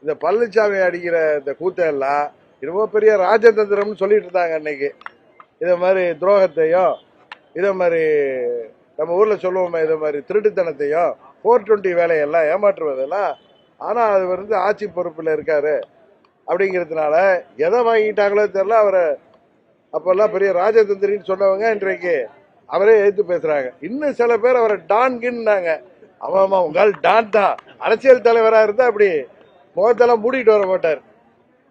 இந்த பழனிசாமி அடிக்கிற இந்த கூத்தெல்லாம் ரொம்ப பெரிய ராஜதந்திரம்னு சொல்லிட்டு இருந்தாங்க அன்னைக்கு. இதை மாதிரி துரோகத்தையும் இதை மாதிரி நம்ம ஊர்ல சொல்லுவோமே இதை மாதிரி திருட்டுத்தனத்தையும் 420 வேலையெல்லாம் ஏமாற்றுவதெல்லாம். ஆனா அது வந்து ஆட்சி பொறுப்புல இருக்காரு அப்படிங்கிறதுனால எதை வாங்கிட்டாங்களோ தெரியல. அவரை அப்பெல்லாம் பெரிய ராஜதந்திரின்னு சொன்னவங்க இன்றைக்கு அவரே எதிர்த்து பேசுறாங்க. இன்னும் சில பேர் அவரை டான்கின்னாங்க. ஆமா உங்கள் டான் தான். அரசியல் தலைவரா இருந்தா அப்படி முகத்தெல்லாம் மூடிட்டு வர மாட்டார்.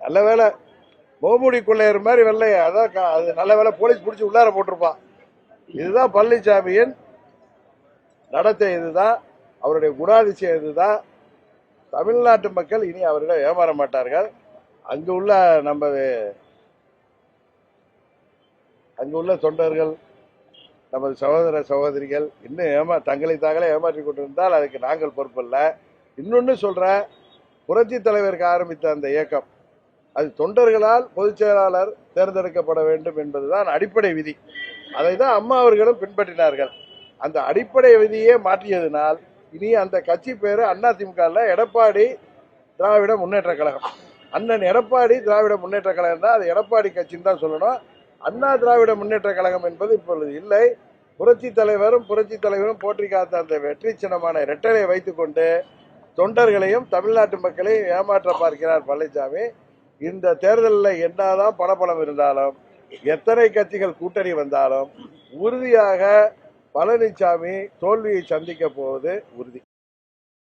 நல்ல வேலை முகமூடி கொள்ளையர் மாதிரி வெள்ளைய அதான் அது நல்ல வேலை போலீஸ் பிடிச்சி உள்ளார போட்டிருப்பான். இதுதான் பழனிசாமியின் நடத்தை, இதுதான் அவருடைய குணாதிசயம், இதுதான். தமிழ்நாட்டு மக்கள் இனி அவரிடம் ஏமாற மாட்டார்கள். அங்கு உள்ள தொண்டர்கள், நமது சகோதர சகோதரிகள் இன்னும் தங்களை தாங்களே ஏமாற்றி கொண்டிருந்தால் அதுக்கு நாங்கள் பொறுப்பல்ல. இன்னொன்னு சொல்றேன், புரட்சி தலைவருக்கு ஆரம்பித்த அந்த இயக்கம் அது தொண்டர்களால் பொதுச் செயலாளர் தேர்ந்தெடுக்கப்பட வேண்டும் என்பதுதான் அடிப்படை விதி. அதை தான் அம்மா அவர்களும் பின்பற்றினார்கள். அந்த அடிப்படை விதியே மாற்றியதனால் இனி அந்த கட்சி பேரு அதிமுக எடப்பாடி திராவிட முன்னேற்ற கழகம். அண்ணன் எடப்பாடி திராவிட முன்னேற்ற கழகம் தான். அது எடப்பாடி கட்சின்னு தான் சொல்லணும். அண்ணா திராவிட முன்னேற்ற கழகம் என்பது இப்பொழுது இல்லை. புரட்சி தலைவரும் போற்றி காத்த அந்த வெற்றி சின்னமான இரட்டலை வைத்துக் கொண்டு தொண்டர்களையும் தமிழ்நாட்டு மக்களையும் ஏமாற்ற பார்க்கிறார் பழனிசாமி. இந்த தேர்தலில் என்னதான் பணபலம் இருந்தாலும் எத்தனை கட்சிகள் கூட்டணி வந்தாலும் உறுதியாக பழனிசாமி தோல்வியை சந்திக்க போவது உறுதி.